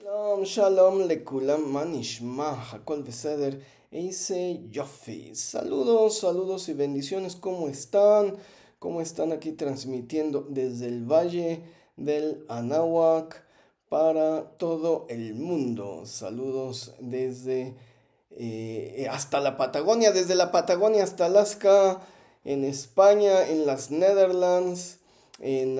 Shalom, shalom, lekulam, manishma, hakol beseder, eise yofi. Saludos, saludos y bendiciones, ¿cómo están? ¿Cómo están aquí transmitiendo desde el Valle del Anáhuac para todo el mundo? Saludos desde hasta la Patagonia, desde la Patagonia hasta Alaska, en España, en las Netherlands, en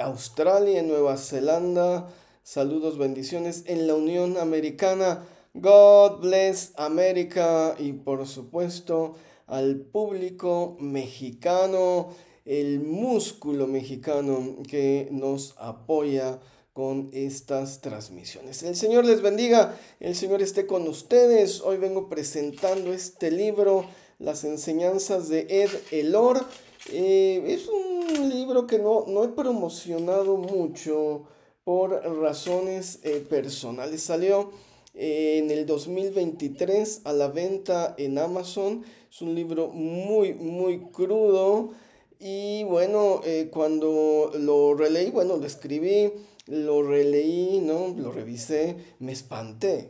Australia, en Nueva Zelanda. Saludos, bendiciones en la Unión Americana. God bless America y por supuesto al público mexicano, el músculo mexicano que nos apoya con estas transmisiones. El Señor les bendiga, el Señor esté con ustedes. Hoy vengo presentando este libro, Las enseñanzas de Ed Elor. Es un libro que no he promocionado mucho por razones personales. Salió en el 2023 a la venta en Amazon. Es un libro muy, muy crudo. Y bueno, cuando lo releí, bueno, lo escribí, lo releí, ¿no? Lo revisé, me espanté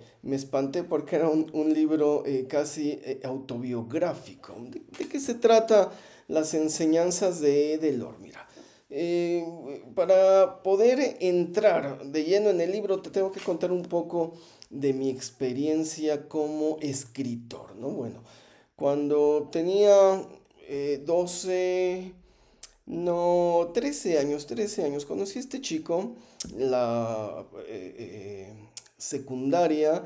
porque era un libro casi autobiográfico. ¿De qué se trata las enseñanzas de Delor? Mira, eh, para poder entrar de lleno en el libro, te tengo que contar un poco de mi experiencia como escritor, ¿no? Bueno, cuando tenía 12, no, 13 años, conocí a este chico, la secundaria,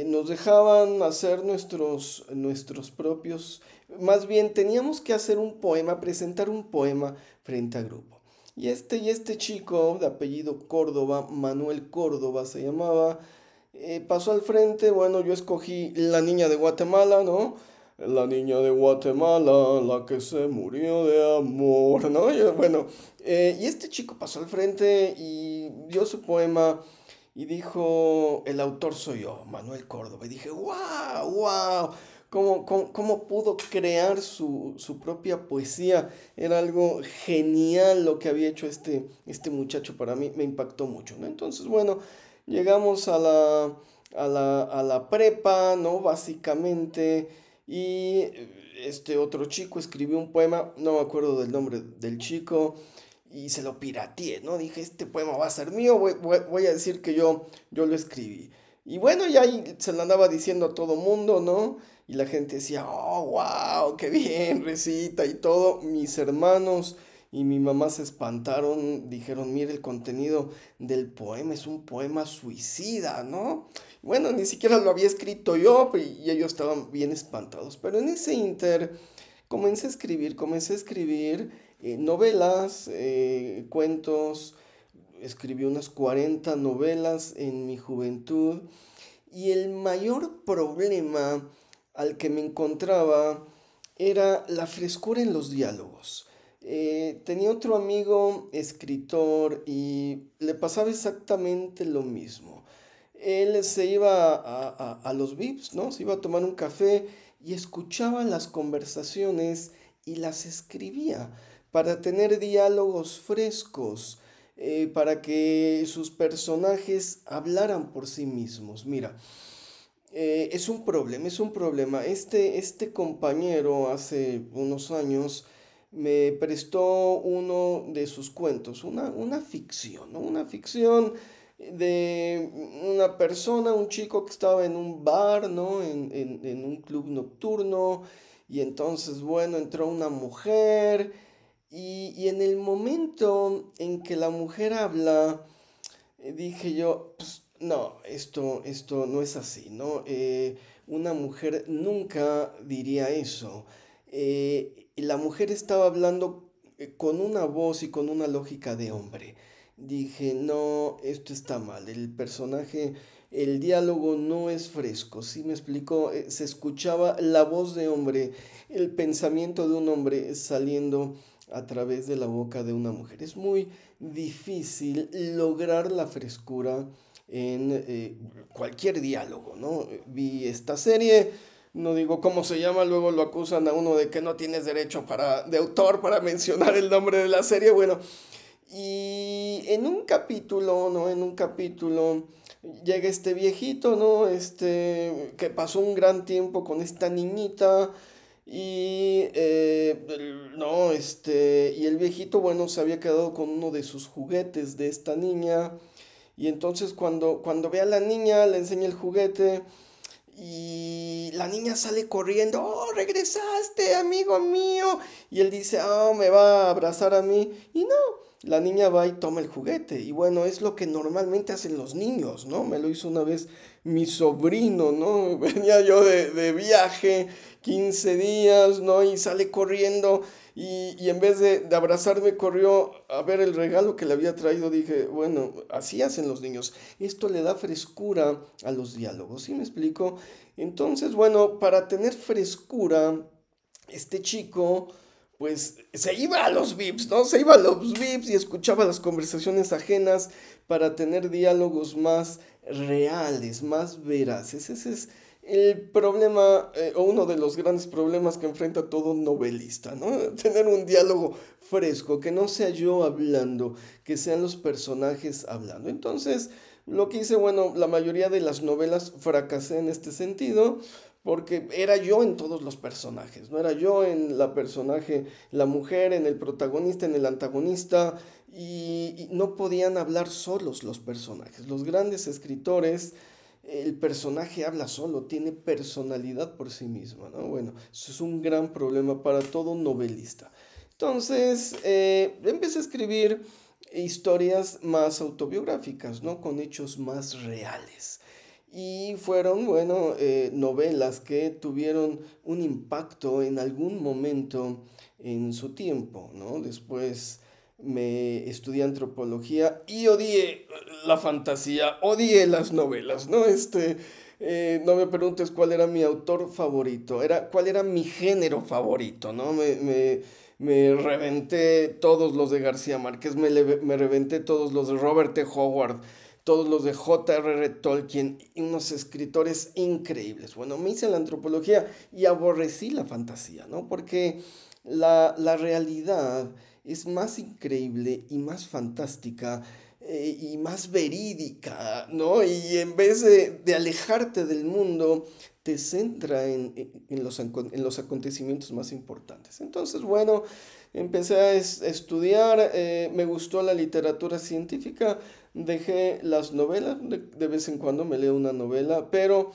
nos dejaban hacer nuestros propios, más bien teníamos que hacer un poema, presentar un poema frente a grupo. Y este chico de apellido Córdoba, Manuel Córdoba se llamaba, pasó al frente. Bueno, yo escogí La Niña de Guatemala, ¿no? La niña de Guatemala, la que se murió de amor, ¿no? Bueno, y este chico pasó al frente y dio su poema y dijo, el autor soy yo, Manuel Córdoba. Y dije, wow, wow, cómo pudo crear su propia poesía. Era algo genial lo que había hecho este muchacho para mí, me impactó mucho, ¿no? Entonces, bueno, llegamos a la prepa, ¿no? Básicamente, y este otro chico escribió un poema, no me acuerdo del nombre del chico, y se lo pirateé, ¿no? Dije, este poema va a ser mío, voy a decir que yo lo escribí. Y bueno, ya ahí se lo andaba diciendo a todo mundo, ¿no? Y la gente decía, oh, wow, qué bien, recita y todo. Mis hermanos y mi mamá se espantaron, dijeron, mire el contenido del poema, es un poema suicida, ¿no? Bueno, ni siquiera lo había escrito yo y ellos estaban bien espantados. Pero en ese inter comencé a escribir novelas, cuentos. Escribí unas 40 novelas en mi juventud y el mayor problema al que me encontraba era la frescura en los diálogos. Tenía otro amigo escritor y le pasaba exactamente lo mismo. Él se iba a los VIPs, ¿no? Se iba a tomar un café y escuchaba las conversaciones y las escribía para tener diálogos frescos, para que sus personajes hablaran por sí mismos. Mira, es un problema, es un problema. Este compañero hace unos años me prestó uno de sus cuentos, una ficción, ¿no? Una ficción de una persona, un chico que estaba en un bar, ¿no? En un club nocturno. Y entonces, bueno, entró una mujer y en el momento en que la mujer habla, dije yo, pues, no, esto no es así, ¿no? Una mujer nunca diría eso. Y la mujer estaba hablando con una voz y con una lógica de hombre. Dije, no, esto está mal. El personaje, el diálogo no es fresco. ¿Sí me explicó? Se escuchaba la voz de hombre, el pensamiento de un hombre saliendo a través de la boca de una mujer. Es muy difícil lograr la frescura en cualquier diálogo, ¿no? Vi esta serie, no digo cómo se llama, luego lo acusan a uno de que no tienes derecho de autor para mencionar el nombre de la serie, bueno, Y en un capítulo, ¿no? En un capítulo llega este viejito, ¿no? Que pasó un gran tiempo con esta niñita y, no, y el viejito, bueno, se había quedado con uno de sus juguetes de esta niña. Y entonces cuando ve a la niña, le enseña el juguete y la niña sale corriendo, oh, regresaste, amigo mío. Y él dice, oh, me va a abrazar a mí. Y no, la niña va y toma el juguete. Y bueno, es lo que normalmente hacen los niños, ¿no? Me lo hizo una vez mi sobrino, ¿no? Venía yo de viaje, 15 días, ¿no? Y sale corriendo. Y en vez de abrazarme, corrió a ver el regalo que le había traído. Dije, bueno, así hacen los niños. Esto le da frescura a los diálogos, ¿sí me explico? Entonces, bueno, para tener frescura, este chico, pues se iba a los VIPs, ¿no? Se iba a los VIPs y escuchaba las conversaciones ajenas para tener diálogos más reales, más veraces. Ese es el problema, o uno de los grandes problemas que enfrenta todo novelista, ¿no? Tener un diálogo fresco, que no sea yo hablando, que sean los personajes hablando. Entonces, lo que hice, bueno, la mayoría de las novelas fracasé en este sentido, porque era yo en todos los personajes, no era yo en la personaje, la mujer, en el protagonista, en el antagonista, y no podían hablar solos los personajes. Los grandes escritores, el personaje habla solo, tiene personalidad por sí mismo, ¿no? Bueno, eso es un gran problema para todo novelista. Entonces, empecé a escribir historias más autobiográficas, ¿no? Con hechos más reales. Y fueron, bueno, novelas que tuvieron un impacto en algún momento en su tiempo, ¿no? Después me estudié antropología y odié la fantasía, odié las novelas, ¿no? No me preguntes cuál era mi autor favorito, cuál era mi género favorito, ¿no? Me reventé todos los de García Márquez, me reventé todos los de Robert T. Howard, todos los de J.R.R. Tolkien, unos escritores increíbles. Bueno, me hice la antropología y aborrecí la fantasía, ¿no? Porque la realidad es más increíble y más fantástica y más verídica, ¿no? Y en vez de alejarte del mundo, te centra en los acontecimientos más importantes. Entonces, bueno, empecé a estudiar, me gustó la literatura científica, dejé las novelas, de vez en cuando me leo una novela, pero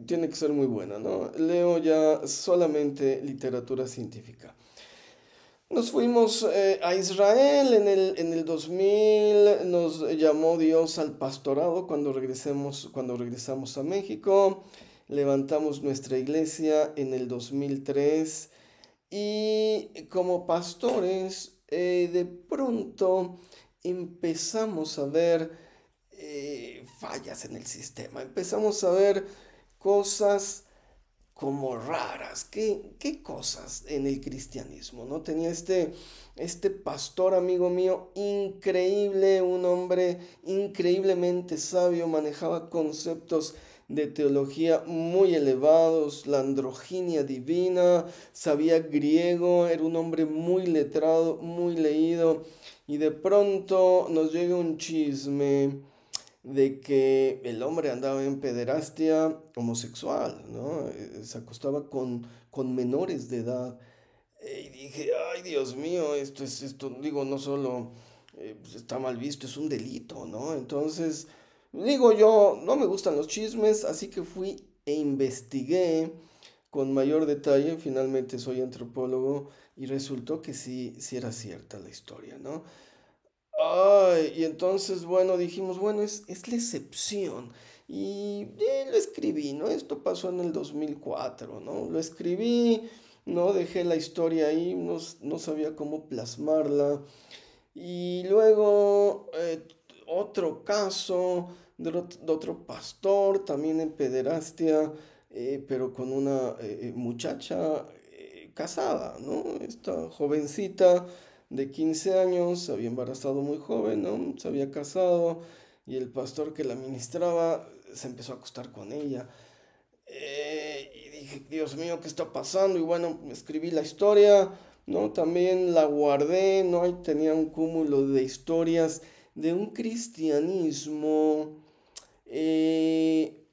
tiene que ser muy buena, ¿no? Leo ya solamente literatura científica. Nos fuimos a Israel en el 2000, nos llamó Dios al pastorado cuando regresamos a México, levantamos nuestra iglesia en el 2003 y como pastores de pronto empezamos a ver fallas en el sistema, empezamos a ver cosas como raras. ¿Qué cosas en el cristianismo? ¿No? Tenía este pastor amigo mío increíble, un hombre increíblemente sabio, manejaba conceptos de teología muy elevados, la androginia divina, sabía griego, era un hombre muy letrado, muy leído, y de pronto nos llega un chisme de que el hombre andaba en pederastia homosexual, ¿no? Se acostaba con menores de edad. Y dije, ay, Dios mío, esto, digo, no solo pues, está mal visto, es un delito, ¿no? Entonces, digo, yo no me gustan los chismes, así que fui e investigué con mayor detalle. Finalmente soy antropólogo y resultó que sí, sí era cierta la historia, ¿no? Ay, y entonces, bueno, dijimos, bueno, es la excepción. Y lo escribí, ¿no? Esto pasó en el 2004, ¿no? Lo escribí, no dejé la historia ahí, no sabía cómo plasmarla. Y luego otro caso de otro pastor, también en pederastia, pero con una muchacha casada, ¿no? Esta jovencita de 15 años, se había embarazado muy joven, ¿no? Se había casado y el pastor que la ministraba se empezó a acostar con ella. Y dije, Dios mío, ¿qué está pasando? Y bueno, escribí la historia, ¿no? También la guardé, ¿no? Ahí tenía un cúmulo de historias de un cristianismo eh,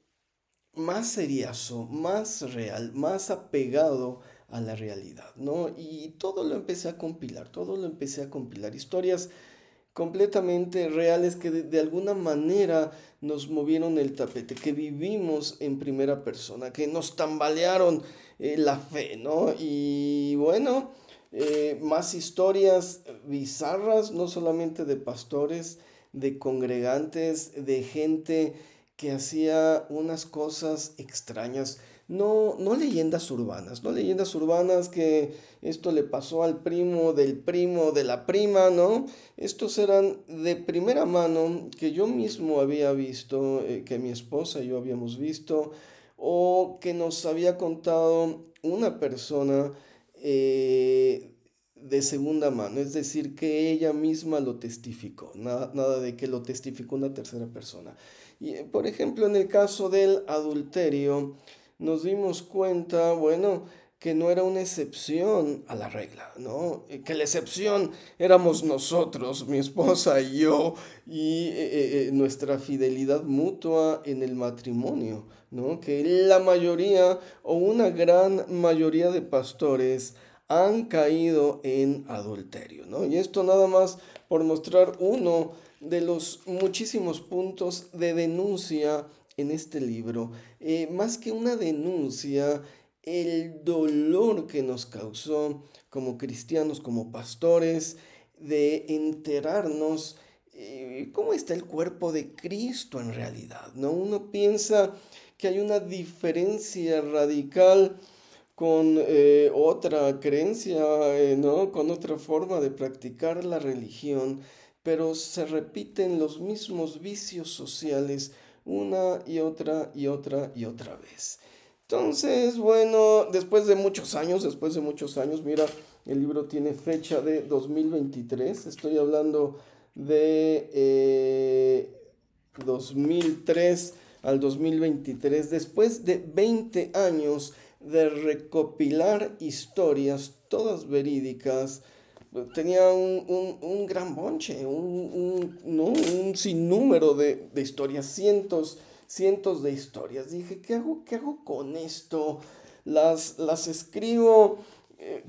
más seriazo, más real, más apegado a la realidad, ¿no? Y todo lo empecé a compilar, todo lo empecé a compilar. Historias completamente reales que de alguna manera nos movieron el tapete, que vivimos en primera persona, que nos tambalearon la fe, ¿no? Y bueno, más historias bizarras, no solamente de pastores, de congregantes, de gente que hacía unas cosas extrañas. No, no leyendas urbanas, no leyendas urbanas que esto le pasó al primo de la prima, ¿no? Estos eran de primera mano que yo mismo había visto, que mi esposa y yo habíamos visto, o que nos había contado una persona de segunda mano, es decir, que ella misma lo testificó, nada, nada de que lo testificó una tercera persona. Y por ejemplo, en el caso del adulterio, nos dimos cuenta, bueno, que no era una excepción a la regla, ¿no? Que la excepción éramos nosotros, mi esposa y yo, y nuestra fidelidad mutua en el matrimonio, ¿no? Que la mayoría o una gran mayoría de pastores han caído en adulterio, ¿no? Y esto nada más por mostrar uno de los muchísimos puntos de denuncia en este libro. Más que una denuncia, el dolor que nos causó como cristianos, como pastores, de enterarnos cómo está el cuerpo de Cristo en realidad, ¿no? Uno piensa que hay una diferencia radical con otra creencia, ¿no? Con otra forma de practicar la religión, pero se repiten los mismos vicios sociales una y otra y otra y otra vez. Entonces, bueno, después de muchos años, mira, el libro tiene fecha de 2023, estoy hablando de 2003 al 2023, después de 20 años de recopilar historias, todas verídicas. Tenía un gran bonche, ¿no? Un sinnúmero de historias, cientos de historias. Dije, qué hago con esto? Las escribo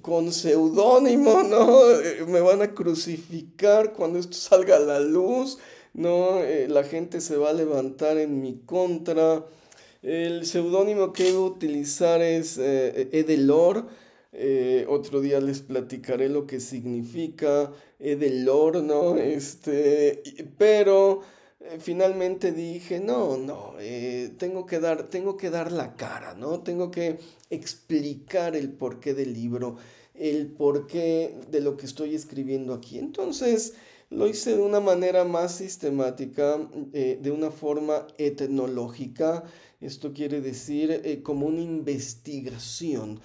con seudónimo, ¿no? Me van a crucificar cuando esto salga a la luz, ¿no? La gente se va a levantar en mi contra. El seudónimo que iba a utilizar es Edelor. Otro día les platicaré lo que significa Edelor, ¿no? Pero finalmente dije, no, tengo que dar la cara, ¿no? Tengo que explicar el porqué del libro, el porqué de lo que estoy escribiendo aquí. Entonces, lo hice de una manera más sistemática, de una forma etnológica. Esto quiere decir como una investigación,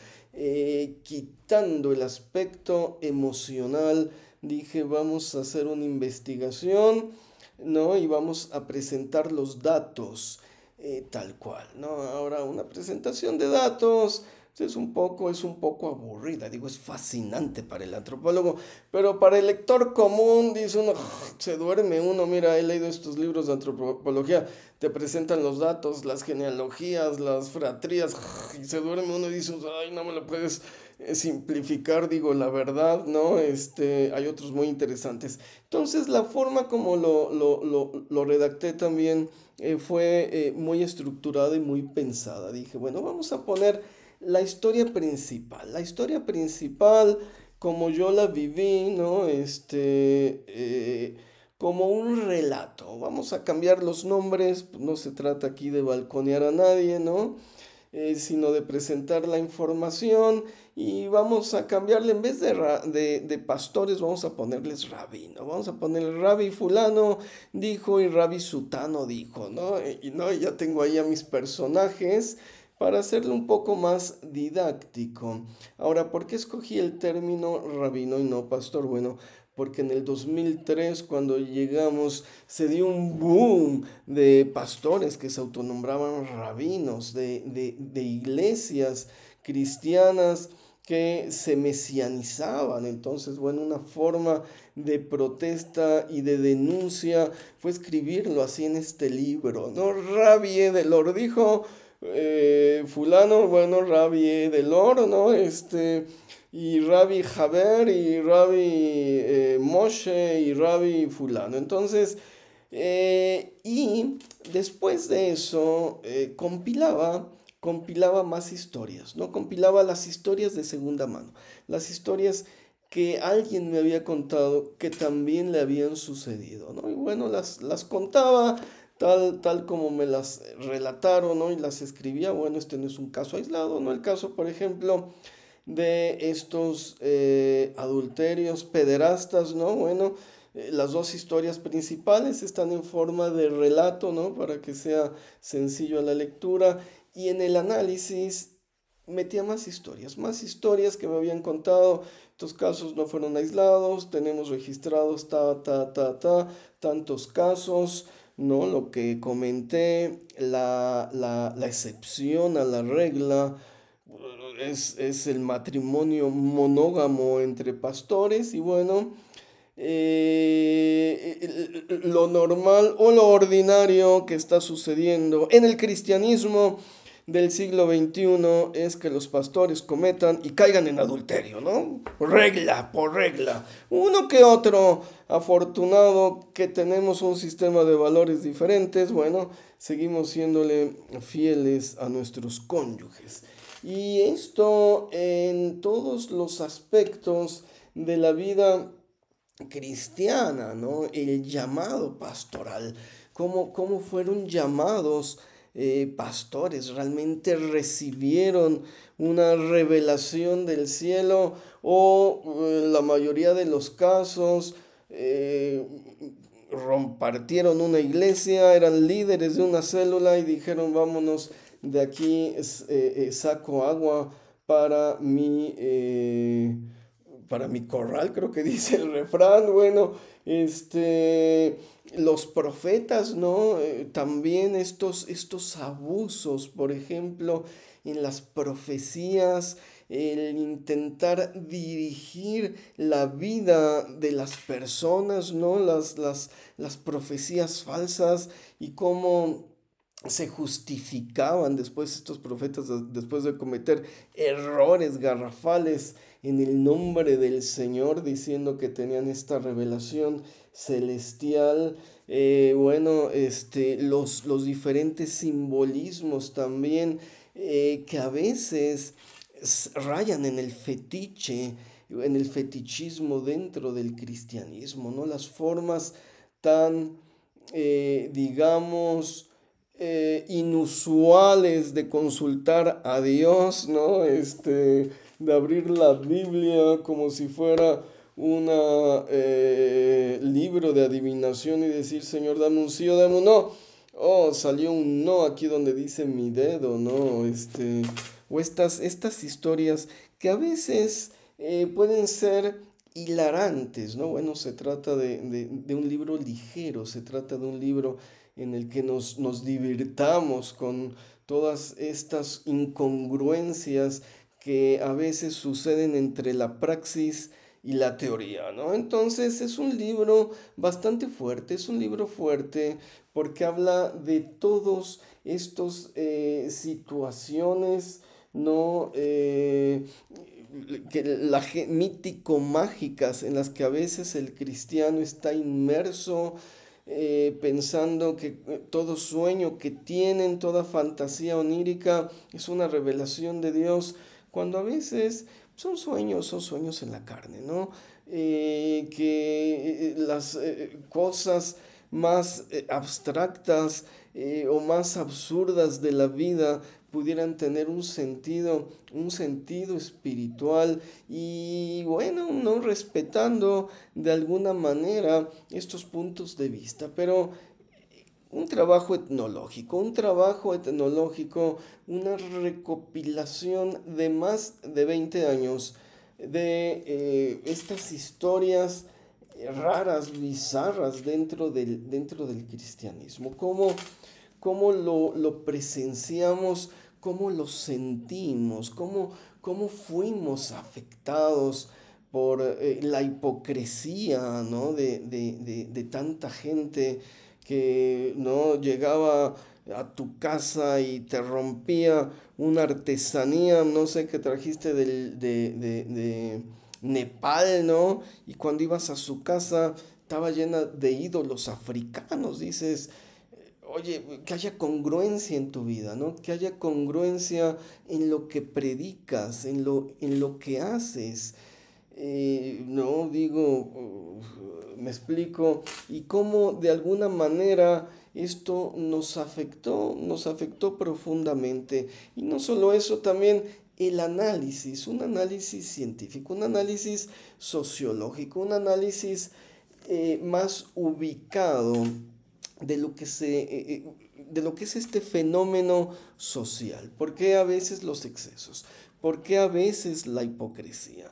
quitando el aspecto emocional. Dije, vamos a hacer una investigación, ¿no? Y vamos a presentar los datos tal cual, ¿no? Ahora, una presentación de datos es un poco aburrida, digo, es fascinante para el antropólogo, pero para el lector común, dice uno, se duerme uno, mira, he leído estos libros de antropología, te presentan los datos, las genealogías, las fratrías, y se duerme uno y dice, ay, no me lo puedes simplificar, digo, la verdad, ¿no? Hay otros muy interesantes. Entonces, la forma como lo redacté también fue muy estructurada y muy pensada. Dije, bueno, vamos a poner la historia principal como yo la viví, ¿no? Como un relato. Vamos a cambiar los nombres, pues no se trata aquí de balconear a nadie, ¿no? Sino de presentar la información y vamos a cambiarle, en vez de pastores, vamos a ponerles rabino, vamos a ponerle rabí fulano dijo y rabí sutano dijo, ¿no? Y ya tengo ahí a mis personajes para hacerlo un poco más didáctico. Ahora, ¿por qué escogí el término rabino y no pastor? Bueno, porque en el 2003, cuando llegamos, se dio un boom de pastores que se autonombraban rabinos, de iglesias cristianas que se mesianizaban. Entonces, bueno, una forma de protesta y de denuncia fue escribirlo así en este libro, ¿no? Rabbi Edelor dijo, fulano, bueno, Rabbi Edelor, ¿no? Y Rabbi Haber y Rabbi Moshe y Rabbi fulano. Entonces, y después de eso, compilaba más historias, ¿no? Compilaba las historias de segunda mano, las historias que alguien me había contado que también le habían sucedido, ¿no? Y bueno, las contaba tal como me las relataron, ¿no? Y las escribía. Bueno, este no es un caso aislado, ¿no? El caso, por ejemplo, de estos adulterios pederastas, ¿no? Bueno, las dos historias principales están en forma de relato, ¿no? Para que sea sencillo a la lectura. Y en el análisis metía más historias que me habían contado. Estos casos no fueron aislados, tenemos registrados tantos casos, ¿no? Lo que comenté, la excepción a la regla es el matrimonio monógamo entre pastores y bueno, lo normal o lo ordinario que está sucediendo en el cristianismo del siglo XXI es que los pastores cometan y caigan en adulterio, ¿no? Regla por regla. Uno que otro afortunado que tenemos un sistema de valores diferentes, bueno, seguimos siéndole fieles a nuestros cónyuges. Y esto en todos los aspectos de la vida cristiana, ¿no? El llamado pastoral, cómo fueron llamados pastores, realmente recibieron una revelación del cielo o la mayoría de los casos compartieron una iglesia, eran líderes de una célula y dijeron vámonos de aquí, saco agua para para mi corral, creo que dice el refrán. Bueno, los profetas, ¿no? También estos abusos, por ejemplo, en las profecías, el intentar dirigir la vida de las personas, ¿no? Las profecías falsas y cómo se justificaban después estos profetas después de cometer errores garrafales en el nombre del Señor diciendo que tenían esta revelación celestial. Bueno, los diferentes simbolismos también que a veces rayan en el fetiche, en el fetichismo dentro del cristianismo, ¿no? Las formas tan, digamos, inusuales de consultar a Dios, ¿no? De abrir la Biblia como si fuera un libro de adivinación y decir, Señor, dame un sí o dame un no. Oh, salió un no aquí donde dice mi dedo, ¿no? O estas historias que a veces pueden ser hilarantes, ¿no? Bueno, se trata de un libro ligero, se trata de un libro en el que nos divirtamos con todas estas incongruencias que a veces suceden entre la praxis y la teoría, ¿no? Entonces es un libro bastante fuerte, es un libro fuerte porque habla de todos estos situaciones, ¿no? Mítico-mágicas en las que a veces el cristiano está inmerso pensando que todo sueño que tienen, toda fantasía onírica es una revelación de Dios, cuando a veces son sueños en la carne, ¿no? Que las cosas más abstractas o más absurdas de la vida pudieran tener un sentido espiritual y bueno, no respetando de alguna manera estos puntos de vista, pero un trabajo etnológico, una recopilación de más de 20 años de estas historias raras, bizarras dentro del cristianismo, cómo lo presenciamos, cómo lo sentimos, cómo fuimos afectados por la hipocresía, ¿no? de tanta gente que no llegaba a tu casa y te rompía una artesanía, no sé, que trajiste de Nepal, ¿no? Y cuando ibas a su casa estaba llena de ídolos africanos, dices, oye, que haya congruencia en tu vida, ¿no? Que haya congruencia en lo que predicas, en lo que haces. No, digo, me explico, y cómo de alguna manera esto nos afectó profundamente. Y no solo eso, también el análisis, un análisis científico, un análisis sociológico, un análisis más ubicado de lo que de lo que es este fenómeno social. ¿Por qué a veces los excesos? ¿Por qué a veces la hipocresía?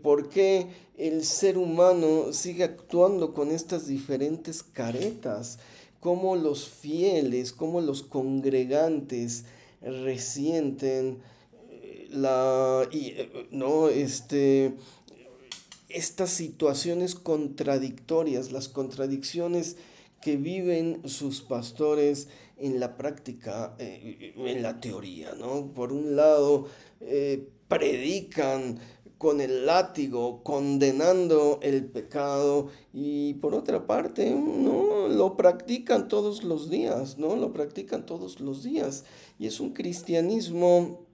¿Por qué el ser humano sigue actuando con estas diferentes caretas? ¿Cómo los fieles, cómo los congregantes resienten no, estas situaciones contradictorias, las contradicciones que viven sus pastores en la práctica, en la teoría, ¿no? Por un lado, predican con el látigo, condenando el pecado, y por otra parte, no, lo practican todos los días, ¿no? Lo practican todos los días. Y es un cristianismo,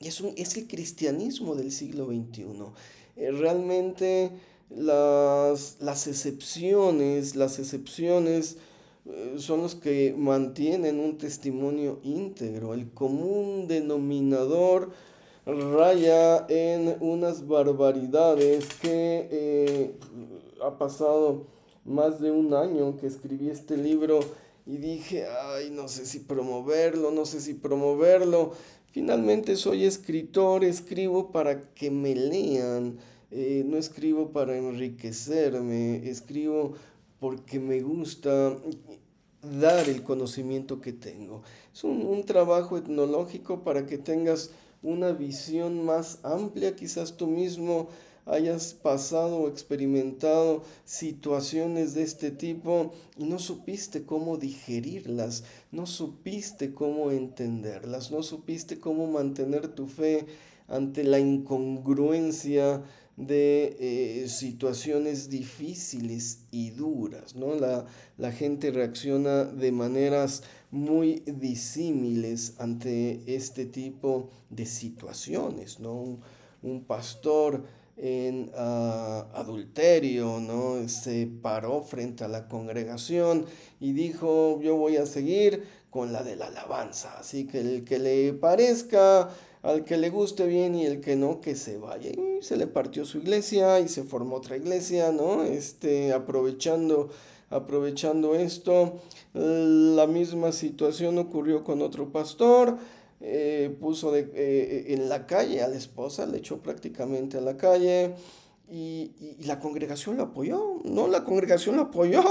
es el cristianismo del siglo XXI. Realmente las excepciones son los que mantienen un testimonio íntegro. El común denominador raya en unas barbaridades que ha pasado más de un año que escribí este libro y dije, ay, no sé si promoverlo, no sé si promoverlo. Finalmente soy escritor, escribo para que me lean, no escribo para enriquecerme, escribo porque me gusta dar el conocimiento que tengo. Es un trabajo etnológico para que tengas una visión más amplia, quizás tú mismo hayas pasado o experimentado situaciones de este tipo y no supiste cómo digerirlas, no supiste cómo entenderlas, no supiste cómo mantener tu fe ante la incongruencia de situaciones difíciles y duras, ¿no? La gente reacciona de maneras muy disímiles ante este tipo de situaciones, ¿no? Un pastor en adulterio, ¿no? Se paró frente a la congregación y dijo, yo voy a seguir con la de la alabanza, así que el que le parezca, al que le guste bien y el que no, que se vaya. Y se le partió su iglesia y se formó otra iglesia, ¿no? Aprovechando esto, la misma situación ocurrió con otro pastor, puso en la calle a la esposa, le echó prácticamente a la calle. Y la congregación lo apoyó, no, la congregación lo apoyó,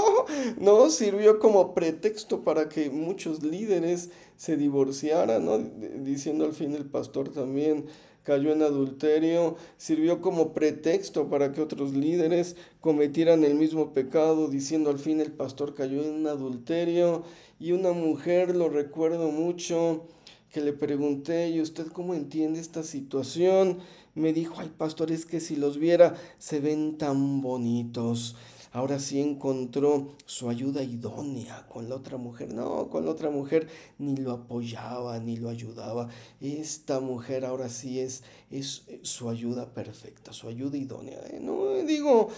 no, sirvió como pretexto para que muchos líderes se divorciaran, ¿no? Diciendo al fin el pastor también cayó en adulterio, sirvió como pretexto para que otros líderes cometieran el mismo pecado, diciendo al fin el pastor cayó en adulterio. Y una mujer, lo recuerdo mucho, que le pregunté, ¿y usted cómo entiende esta situación? Me dijo, ay pastor, es que si los viera se ven tan bonitos. Ahora sí encontró su ayuda idónea con la otra mujer. No, con la otra mujer ni lo apoyaba, ni lo ayudaba. Esta mujer ahora sí es su ayuda perfecta, su ayuda idónea. No, digo,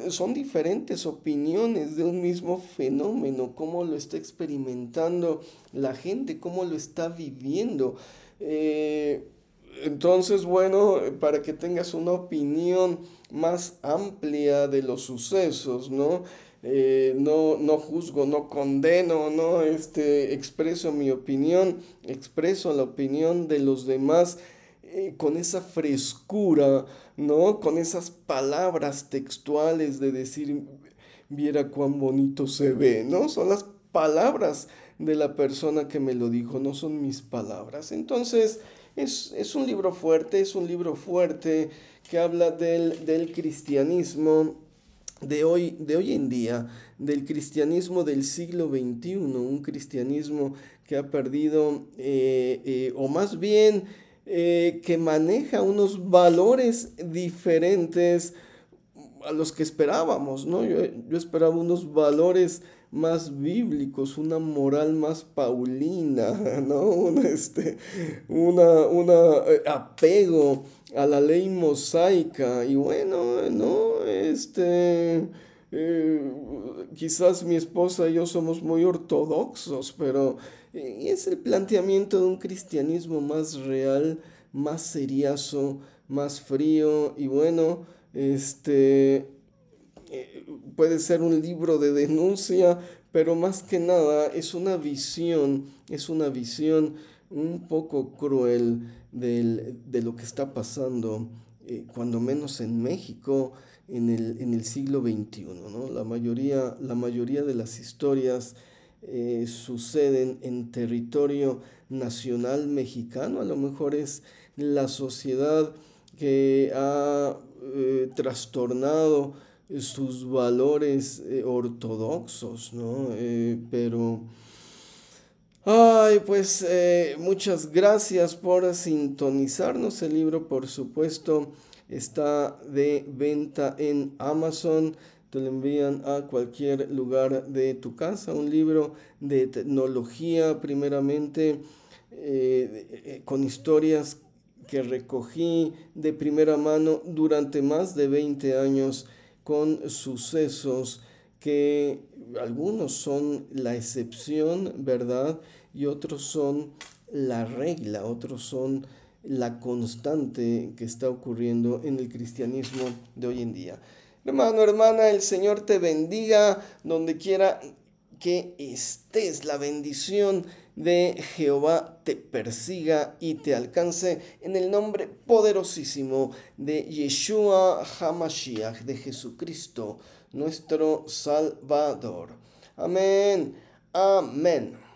son diferentes opiniones de un mismo fenómeno, cómo lo está experimentando la gente, cómo lo está viviendo. Entonces, bueno, para que tengas una opinión más amplia de los sucesos, ¿no? No juzgo, no condeno, ¿no? Expreso mi opinión, expreso la opinión de los demás con esa frescura, ¿no? Con esas palabras textuales de decir, viera cuán bonito se ve, ¿no? Son las palabras de la persona que me lo dijo, no son mis palabras. Entonces, Es un libro fuerte, es un libro fuerte que habla del cristianismo de hoy en día, del cristianismo del siglo XXI, un cristianismo que ha perdido, o más bien que maneja unos valores diferentes a los que esperábamos, ¿no? Yo esperaba unos valores más bíblicos, una moral más paulina, ¿no? Apego a la ley mosaica. Y bueno, ¿no? Eh, Quizás mi esposa y yo somos muy ortodoxos, pero es el planteamiento de un cristianismo más real, más seriazo, más frío y bueno, este puede ser un libro de denuncia, pero más que nada es una visión un poco cruel de lo que está pasando, cuando menos en México, en el siglo XXI, ¿no? La mayoría de las historias suceden en territorio nacional mexicano, a lo mejor es la sociedad que ha trastornado sus valores ortodoxos, ¿no? Ay, pues muchas gracias por sintonizarnos. El libro, por supuesto, está de venta en Amazon. Te lo envían a cualquier lugar de tu casa. Un libro de tecnología, primeramente, con historias que recogí de primera mano durante más de 20 años, con sucesos que algunos son la excepción, ¿verdad? Y otros son la regla, otros son la constante que está ocurriendo en el cristianismo de hoy en día. Hermano, hermana, el Señor te bendiga donde quiera que estés. La bendición de Jehová te persiga y te alcance en el nombre poderosísimo de Yeshua HaMashiach, de Jesucristo, nuestro Salvador. Amén. Amén.